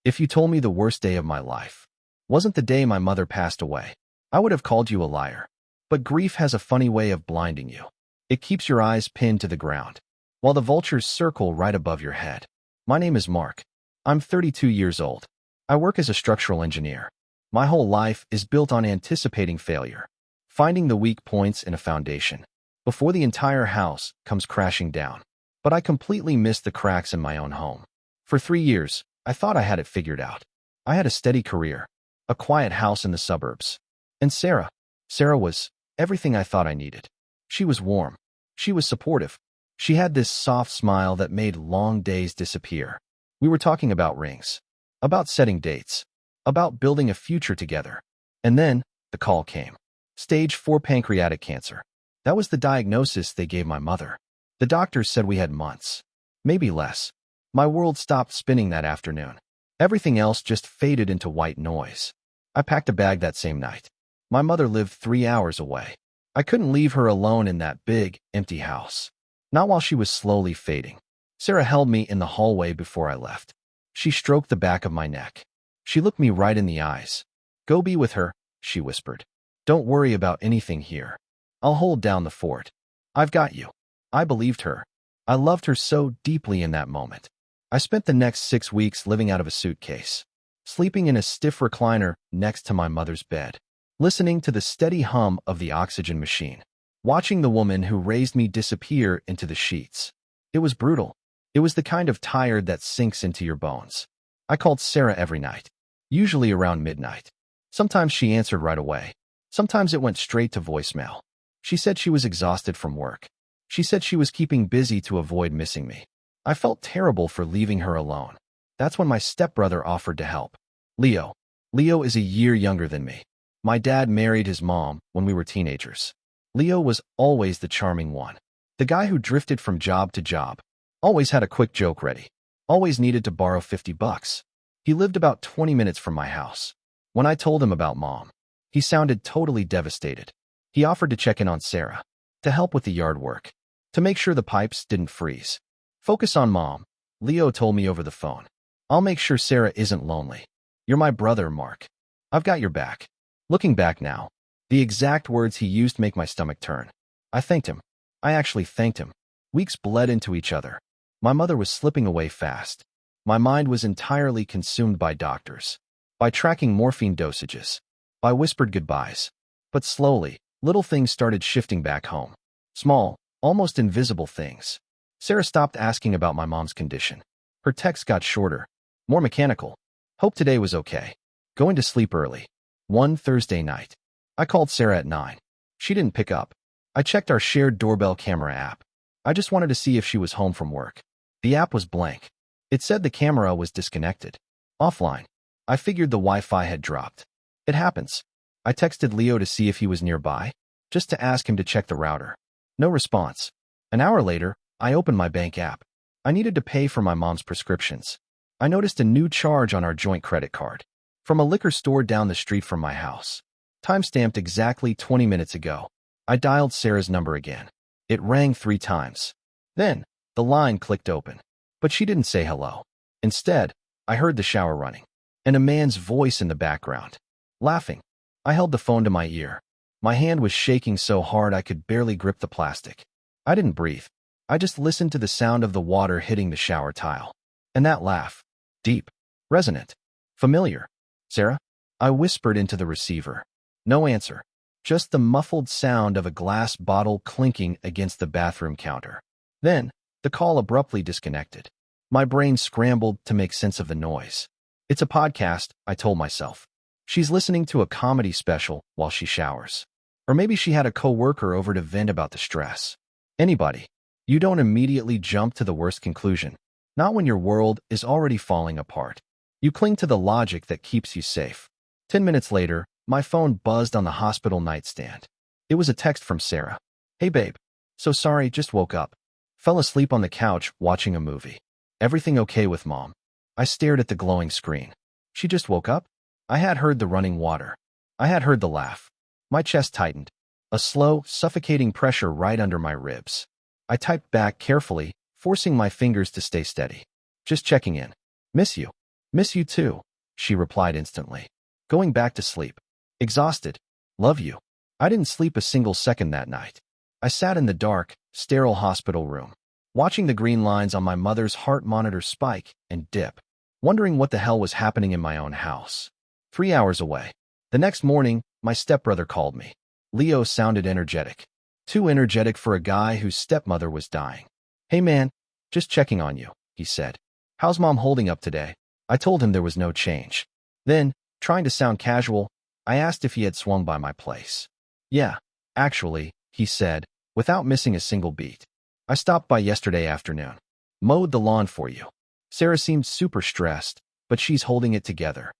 If you told me the worst day of my life wasn't the day my mother passed away, I would have called you a liar. But grief has a funny way of blinding you. It keeps your eyes pinned to the ground, while the vultures circle right above your head. My name is Mark. I'm 32 years old. I work as a structural engineer. My whole life is built on anticipating failure, finding the weak points in a foundation before the entire house comes crashing down. But I completely missed the cracks in my own home. For 3 years, I thought I had it figured out. I had a steady career, a quiet house in the suburbs. And Sarah was everything I thought I needed. She was warm. She was supportive. She had this soft smile that made long days disappear. We were talking about rings, about setting dates, about building a future together. And then the call came. Stage 4 pancreatic cancer. That was the diagnosis they gave my mother. The doctors said we had months, maybe less. My world stopped spinning that afternoon. Everything else just faded into white noise. I packed a bag that same night. My mother lived 3 hours away. I couldn't leave her alone in that big, empty house. Not while she was slowly fading. Sarah held me in the hallway before I left. She stroked the back of my neck. She looked me right in the eyes. "Go be with her," she whispered. "Don't worry about anything here. I'll hold down the fort. I've got you." I believed her. I loved her so deeply in that moment. I spent the next 6 weeks living out of a suitcase, sleeping in a stiff recliner next to my mother's bed, listening to the steady hum of the oxygen machine, watching the woman who raised me disappear into the sheets. It was brutal. It was the kind of tired that sinks into your bones. I called Sarah every night, usually around midnight. Sometimes she answered right away. Sometimes it went straight to voicemail. She said she was exhausted from work. She said she was keeping busy to avoid missing me. I felt terrible for leaving her alone. That's when my stepbrother offered to help. Leo. Leo is a year younger than me. My dad married his mom when we were teenagers. Leo was always the charming one. The guy who drifted from job to job. Always had a quick joke ready. Always needed to borrow $50. He lived about 20 minutes from my house. When I told him about Mom, he sounded totally devastated. He offered to check in on Sarah, to help with the yard work, to make sure the pipes didn't freeze. "Focus on Mom," Leo told me over the phone. "I'll make sure Sarah isn't lonely. You're my brother, Mark. I've got your back." Looking back now, the exact words he used make my stomach turn. I thanked him. I actually thanked him. Weeks bled into each other. My mother was slipping away fast. My mind was entirely consumed by doctors, by tracking morphine dosages, by whispered goodbyes. But slowly, little things started shifting back home. Small, almost invisible things. Sarah stopped asking about my mom's condition. Her texts got shorter, more mechanical. "Hope today was okay. Going to sleep early." One Thursday night, I called Sarah at 9. She didn't pick up. I checked our shared doorbell camera app. I just wanted to see if she was home from work. The app was blank. It said the camera was disconnected. Offline. I figured the Wi-Fi had dropped. It happens. I texted Leo to see if he was nearby, just to ask him to check the router. No response. An hour later, I opened my bank app. I needed to pay for my mom's prescriptions. I noticed a new charge on our joint credit card, from a liquor store down the street from my house. Time-stamped exactly 20 minutes ago. I dialed Sarah's number again. It rang 3 times. Then, the line clicked open. But she didn't say hello. Instead, I heard the shower running, and a man's voice in the background, laughing. I held the phone to my ear. My hand was shaking so hard I could barely grip the plastic. I didn't breathe. I just listened to the sound of the water hitting the shower tile. And that laugh. Deep. Resonant. Familiar. "Sarah?" I whispered into the receiver. No answer. Just the muffled sound of a glass bottle clinking against the bathroom counter. Then, the call abruptly disconnected. My brain scrambled to make sense of the noise. It's a podcast, I told myself. She's listening to a comedy special while she showers. Or maybe she had a coworker over to vent about the stress. Anybody. You don't immediately jump to the worst conclusion. Not when your world is already falling apart. You cling to the logic that keeps you safe. 10 minutes later, my phone buzzed on the hospital nightstand. It was a text from Sarah. "Hey babe. So sorry, just woke up. Fell asleep on the couch watching a movie. Everything okay with Mom?" I stared at the glowing screen. She just woke up? I had heard the running water. I had heard the laugh. My chest tightened. A slow, suffocating pressure right under my ribs. I typed back carefully, forcing my fingers to stay steady. "Just checking in. Miss you." Miss you too, she replied instantly. Going back to sleep. Exhausted. Love you. I didn't sleep a single second that night. I sat in the dark, sterile hospital room, watching the green lines on my mother's heart monitor spike and dip, wondering what the hell was happening in my own house. 3 hours away. The next morning, my stepbrother called me. Leo sounded energetic. Too energetic for a guy whose stepmother was dying. Hey man, just checking on you, he said. How's mom holding up today? I told him there was no change. Then, trying to sound casual, I asked if he had swung by my place. Yeah, actually, he said, without missing a single beat. I stopped by yesterday afternoon. Mowed the lawn for you. Sarah seemed super stressed, but she's holding it together.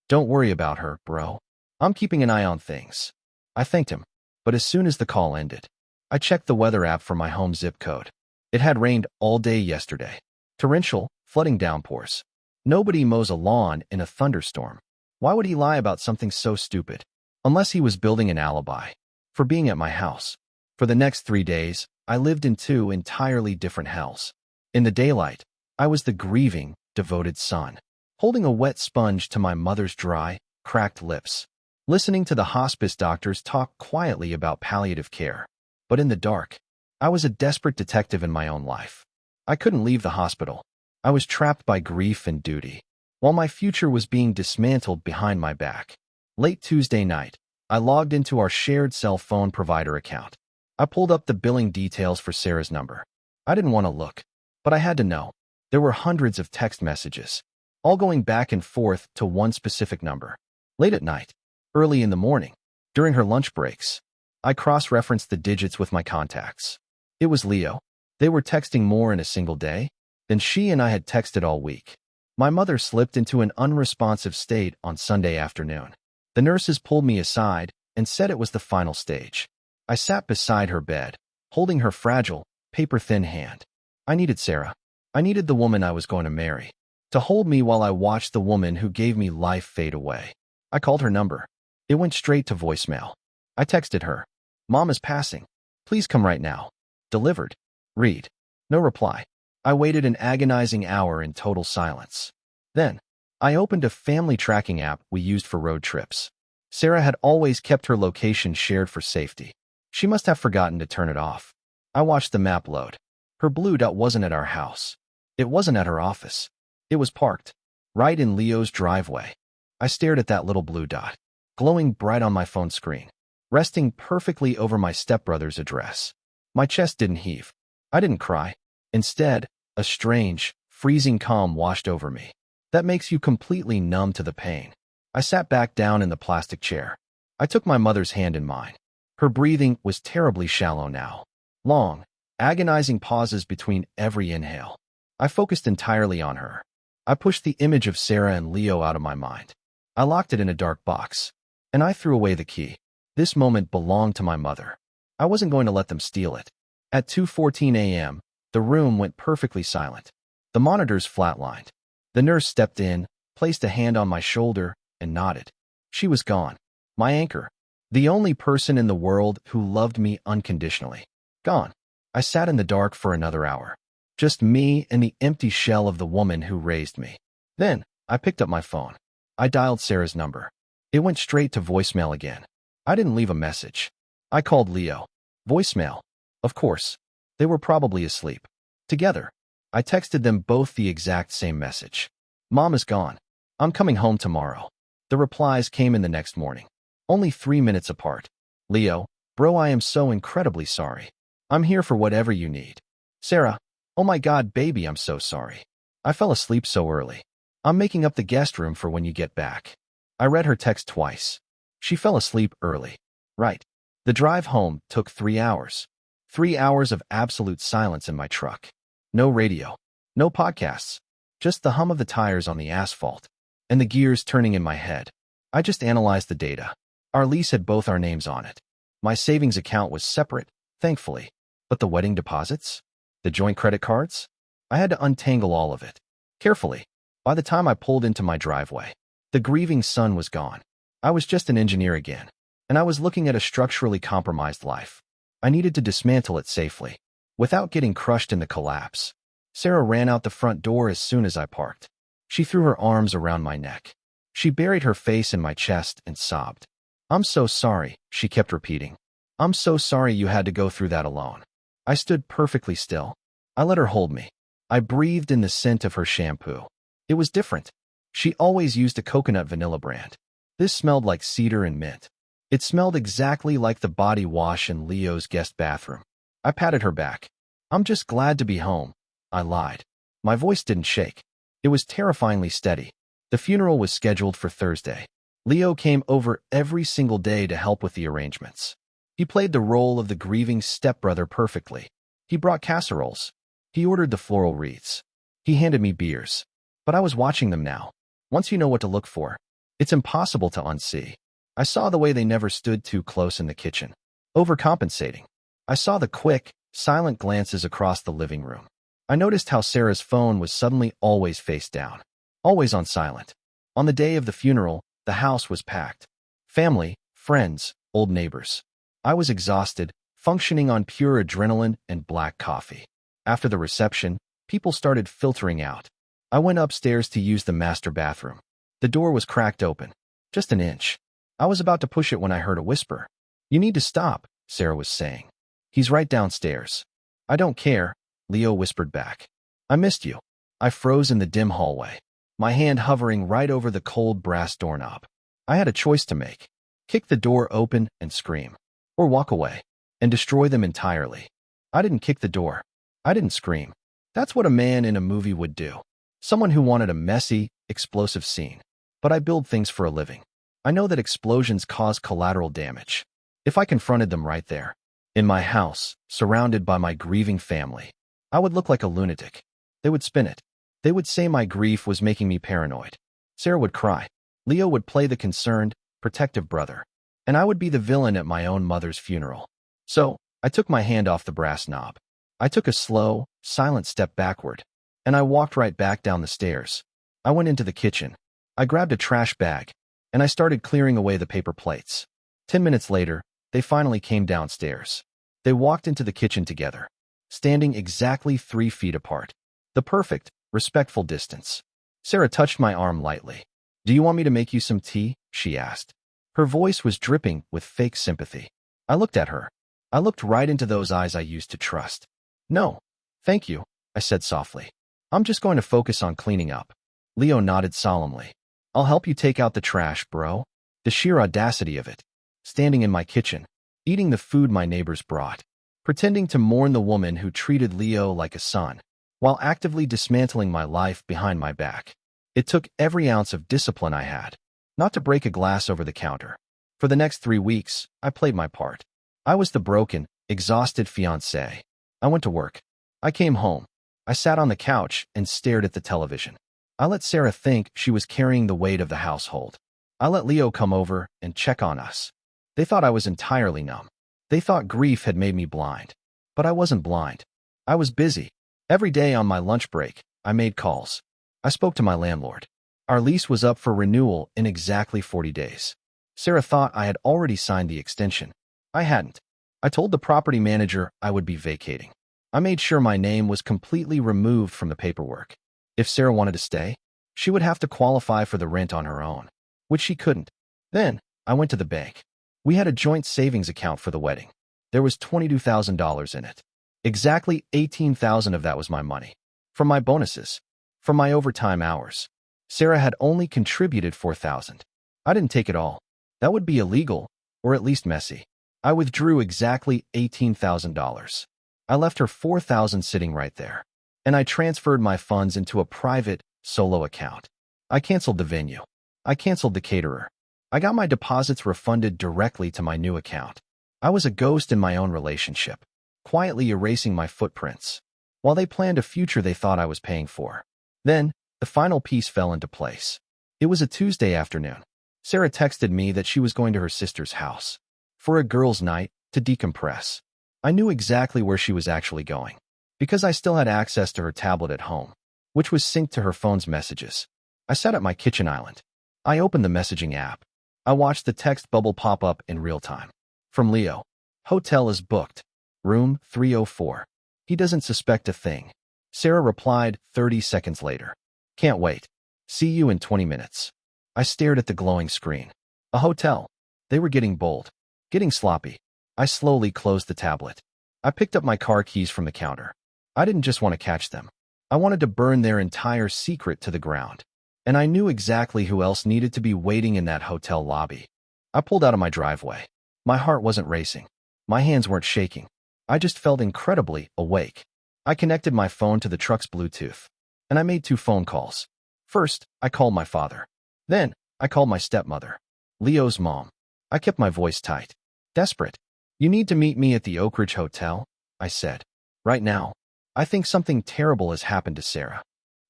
Don't worry about her, bro. I'm keeping an eye on things. I thanked him, but as soon as the call ended, I checked the weather app for my home zip code. It had rained all day yesterday. Torrential, flooding downpours. Nobody mows a lawn in a thunderstorm. Why would he lie about something so stupid? Unless he was building an alibi for being at my house. For the next 3 days, I lived in 2 entirely different hells. In the daylight, I was the grieving, devoted son, holding a wet sponge to my mother's dry, cracked lips, listening to the hospice doctors talk quietly about palliative care. But in the dark, I was a desperate detective in my own life. I couldn't leave the hospital. I was trapped by grief and duty, while my future was being dismantled behind my back. Late Tuesday night, I logged into our shared cell phone provider account. I pulled up the billing details for Sarah's number. I didn't want to look, but I had to know. There were hundreds of text messages, all going back and forth to one specific number. Late at night, early in the morning, during her lunch breaks, I cross-referenced the digits with my contacts. It was Leo. They were texting more in a single day than she and I had texted all week. My mother slipped into an unresponsive state on Sunday afternoon. The nurses pulled me aside and said it was the final stage. I sat beside her bed, holding her fragile, paper-thin hand. I needed Sarah. I needed the woman I was going to marry to hold me while I watched the woman who gave me life fade away. I called her number. It went straight to voicemail. I texted her. Mom is passing. Please come right now. Delivered. Read. No reply. I waited an agonizing hour in total silence. Then, I opened a family tracking app we used for road trips. Sarah had always kept her location shared for safety. She must have forgotten to turn it off. I watched the map load. Her blue dot wasn't at our house. It wasn't at her office. It was parked right in Leo's driveway. I stared at that little blue dot, glowing bright on my phone screen, resting perfectly over my stepbrother's address. My chest didn't heave. I didn't cry. Instead, a strange, freezing calm washed over me that makes you completely numb to the pain. I sat back down in the plastic chair. I took my mother's hand in mine. Her breathing was terribly shallow now. Long, agonizing pauses between every inhale. I focused entirely on her. I pushed the image of Sarah and Leo out of my mind. I locked it in a dark box, and I threw away the key. This moment belonged to my mother. I wasn't going to let them steal it. At 2:14 a.m., the room went perfectly silent. The monitors flatlined. The nurse stepped in, placed a hand on my shoulder, and nodded. She was gone. My anchor. The only person in the world who loved me unconditionally. Gone. I sat in the dark for another hour. Just me and the empty shell of the woman who raised me. Then, I picked up my phone. I dialed Sarah's number. It went straight to voicemail again. I didn't leave a message. I called Leo. Voicemail. Of course. They were probably asleep. Together, I texted them both the exact same message. Mom is gone. I'm coming home tomorrow. The replies came in the next morning. Only 3 minutes apart. Leo, bro, I am so incredibly sorry. I'm here for whatever you need. Sarah, oh my God, baby, I'm so sorry. I fell asleep so early. I'm making up the guest room for when you get back. I read her text twice. She fell asleep early. Right. The drive home took 3 hours. 3 hours of absolute silence in my truck. No radio. No podcasts. Just the hum of the tires on the asphalt and the gears turning in my head. I just analyzed the data. Our lease had both our names on it. My savings account was separate, thankfully. But the wedding deposits? The joint credit cards? I had to untangle all of it. Carefully. By the time I pulled into my driveway, the grieving son was gone. I was just an engineer again, and I was looking at a structurally compromised life. I needed to dismantle it safely, without getting crushed in the collapse. Sarah ran out the front door as soon as I parked. She threw her arms around my neck. She buried her face in my chest and sobbed. "I'm so sorry," she kept repeating. "I'm so sorry you had to go through that alone." I stood perfectly still. I let her hold me. I breathed in the scent of her shampoo. It was different. She always used a coconut vanilla brand. This smelled like cedar and mint. It smelled exactly like the body wash in Leo's guest bathroom. I patted her back. "I'm just glad to be home," I lied. My voice didn't shake. It was terrifyingly steady. The funeral was scheduled for Thursday. Leo came over every single day to help with the arrangements. He played the role of the grieving stepbrother perfectly. He brought casseroles. He ordered the floral wreaths. He handed me beers. But I was watching them now. Once you know what to look for, it's impossible to unsee. I saw the way they never stood too close in the kitchen, overcompensating. I saw the quick, silent glances across the living room. I noticed how Sarah's phone was suddenly always face down, always on silent. On the day of the funeral, the house was packed. Family, friends, old neighbors. I was exhausted, functioning on pure adrenaline and black coffee. After the reception, people started filtering out. I went upstairs to use the master bathroom. The door was cracked open, just an inch. I was about to push it when I heard a whisper. "You need to stop," Sarah was saying. "He's right downstairs." "I don't care," Leo whispered back. "I missed you." I froze in the dim hallway, my hand hovering right over the cold brass doorknob. I had a choice to make: kick the door open and scream, or walk away and destroy them entirely. I didn't kick the door. I didn't scream. That's what a man in a movie would do. Someone who wanted a messy, explosive scene. But I build things for a living. I know that explosions cause collateral damage. If I confronted them right there, in my house, surrounded by my grieving family, I would look like a lunatic. They would spin it. They would say my grief was making me paranoid. Sarah would cry. Leo would play the concerned, protective brother. And I would be the villain at my own mother's funeral. So, I took my hand off the brass knob. I took a slow, silent step backward, and I walked right back down the stairs. I went into the kitchen. I grabbed a trash bag, and I started clearing away the paper plates. 10 minutes later, they finally came downstairs. They walked into the kitchen together, standing exactly 3 feet apart. The perfect, respectful distance. Sarah touched my arm lightly. "Do you want me to make you some tea?" she asked. Her voice was dripping with fake sympathy. I looked at her. I looked right into those eyes I used to trust. "No, thank you," I said softly. "I'm just going to focus on cleaning up." Leo nodded solemnly. "I'll help you take out the trash, bro." The sheer audacity of it. Standing in my kitchen, eating the food my neighbors brought, pretending to mourn the woman who treated Leo like a son, while actively dismantling my life behind my back. It took every ounce of discipline I had, not to break a glass over the counter. For the next 3 weeks, I played my part. I was the broken, exhausted fiancé. I went to work. I came home. I sat on the couch and stared at the television. I let Sarah think she was carrying the weight of the household. I let Leo come over and check on us. They thought I was entirely numb. They thought grief had made me blind. But I wasn't blind. I was busy. Every day on my lunch break, I made calls. I spoke to my landlord. Our lease was up for renewal in exactly 40 days. Sarah thought I had already signed the extension. I hadn't. I told the property manager I would be vacating. I made sure my name was completely removed from the paperwork. If Sarah wanted to stay, she would have to qualify for the rent on her own, which she couldn't. Then, I went to the bank. We had a joint savings account for the wedding. There was $22,000 in it. Exactly $18,000 of that was my money. From my bonuses. From my overtime hours. Sarah had only contributed $4,000. I didn't take it all. That would be illegal, or at least messy. I withdrew exactly $18,000. I left her $4,000 sitting right there. And I transferred my funds into a private, solo account. I canceled the venue. I canceled the caterer. I got my deposits refunded directly to my new account. I was a ghost in my own relationship, quietly erasing my footprints, while they planned a future they thought I was paying for. Then, the final piece fell into place. It was a Tuesday afternoon. Sarah texted me that she was going to her sister's house for a girls' night to decompress. I knew exactly where she was actually going, because I still had access to her tablet at home, which was synced to her phone's messages. I sat at my kitchen island. I opened the messaging app. I watched the text bubble pop up in real time. From Leo. "Hotel is booked. Room 304. He doesn't suspect a thing." Sarah replied 30 seconds later. "Can't wait." See you in 20 minutes. I stared at the glowing screen. A hotel. They were getting bold. Getting sloppy. I slowly closed the tablet. I picked up my car keys from the counter. I didn't just want to catch them. I wanted to burn their entire secret to the ground. And I knew exactly who else needed to be waiting in that hotel lobby. I pulled out of my driveway. My heart wasn't racing. My hands weren't shaking. I just felt incredibly awake. I connected my phone to the truck's Bluetooth, and I made 2 phone calls. First, I called my father. Then, I called my stepmother, Leo's mom. I kept my voice tight. Desperate. You need to meet me at the Oak Ridge Hotel, I said. Right now. I think something terrible has happened to Sarah.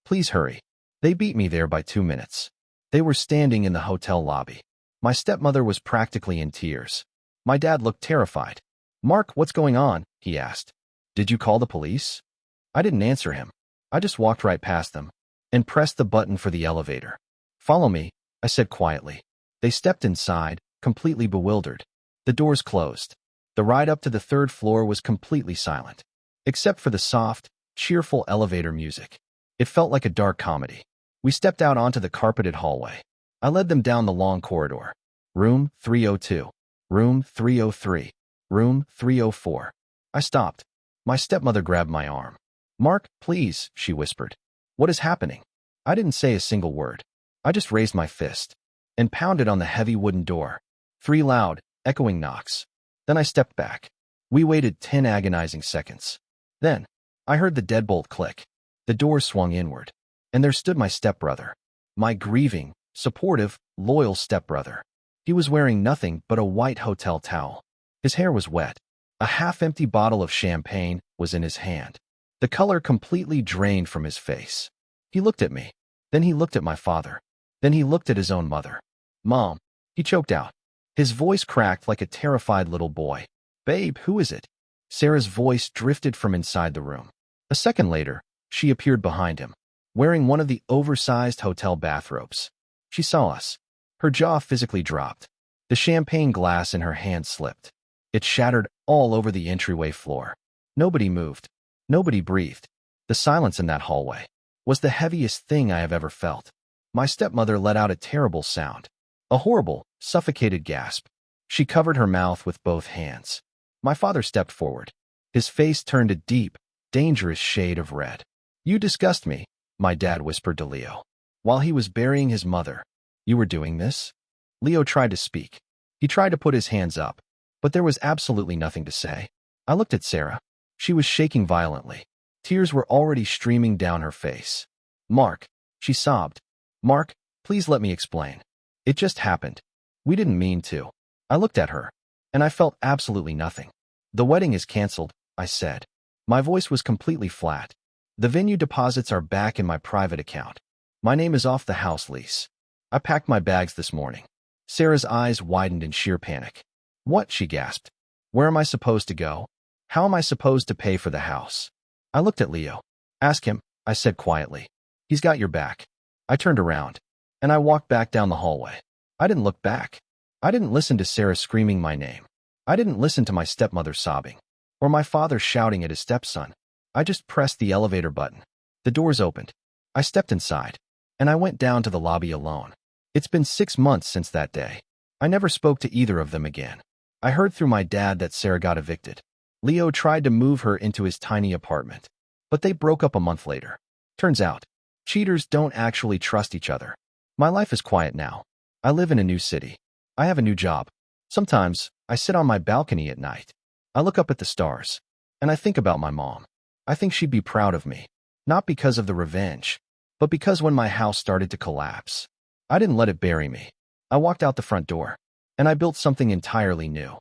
Please hurry. They beat me there by 2 minutes. They were standing in the hotel lobby. My stepmother was practically in tears. My dad looked terrified. Mark, what's going on? He asked. Did you call the police? I didn't answer him. I just walked right past them and pressed the button for the elevator. Follow me, I said quietly. They stepped inside, completely bewildered. The doors closed. The ride up to the 3rd floor was completely silent, except for the soft, cheerful elevator music. It felt like a dark comedy. We stepped out onto the carpeted hallway. I led them down the long corridor. Room 302. Room 303. Room 304. I stopped. My stepmother grabbed my arm. Mark, please, she whispered. What is happening? I didn't say a single word. I just raised my fist and pounded on the heavy wooden door. 3 loud, echoing knocks. Then I stepped back. We waited 10 agonizing seconds. Then, I heard the deadbolt click. The door swung inward, and there stood my stepbrother. My grieving, supportive, loyal stepbrother. He was wearing nothing but a white hotel towel. His hair was wet. A half-empty bottle of champagne was in his hand. The color completely drained from his face. He looked at me. Then he looked at my father. Then he looked at his own mother. Mom, he choked out. His voice cracked like a terrified little boy. Babe, who is it? Sarah's voice drifted from inside the room. A second later, she appeared behind him, wearing one of the oversized hotel bathrobes. She saw us. Her jaw physically dropped. The champagne glass in her hand slipped. It shattered all over the entryway floor. Nobody moved. Nobody breathed. The silence in that hallway was the heaviest thing I have ever felt. My stepmother let out a terrible sound. A horrible, suffocated gasp. She covered her mouth with both hands. My father stepped forward. His face turned a deep, dangerous shade of red. You disgust me, my dad whispered to Leo. While he was burying his mother. You were doing this? Leo tried to speak. He tried to put his hands up, but there was absolutely nothing to say. I looked at Sarah. She was shaking violently. Tears were already streaming down her face. Mark, she sobbed. Mark, please let me explain. It just happened. We didn't mean to. I looked at her, and I felt absolutely nothing. The wedding is canceled, I said. My voice was completely flat. The venue deposits are back in my private account. My name is off the house lease. I packed my bags this morning. Sarah's eyes widened in sheer panic. What? She gasped. Where am I supposed to go? How am I supposed to pay for the house? I looked at Leo. Ask him, I said quietly. He's got your back. I turned around, and I walked back down the hallway. I didn't look back. I didn't listen to Sarah screaming my name. I didn't listen to my stepmother sobbing, or my father shouting at his stepson. I just pressed the elevator button. The doors opened. I stepped inside, and I went down to the lobby alone. It's been 6 months since that day. I never spoke to either of them again. I heard through my dad that Sarah got evicted. Leo tried to move her into his tiny apartment, but they broke up a month later. Turns out, cheaters don't actually trust each other. My life is quiet now. I live in a new city. I have a new job. Sometimes, I sit on my balcony at night. I look up at the stars, and I think about my mom. I think she'd be proud of me, not because of the revenge, but because when my house started to collapse, I didn't let it bury me. I walked out the front door, and I built something entirely new.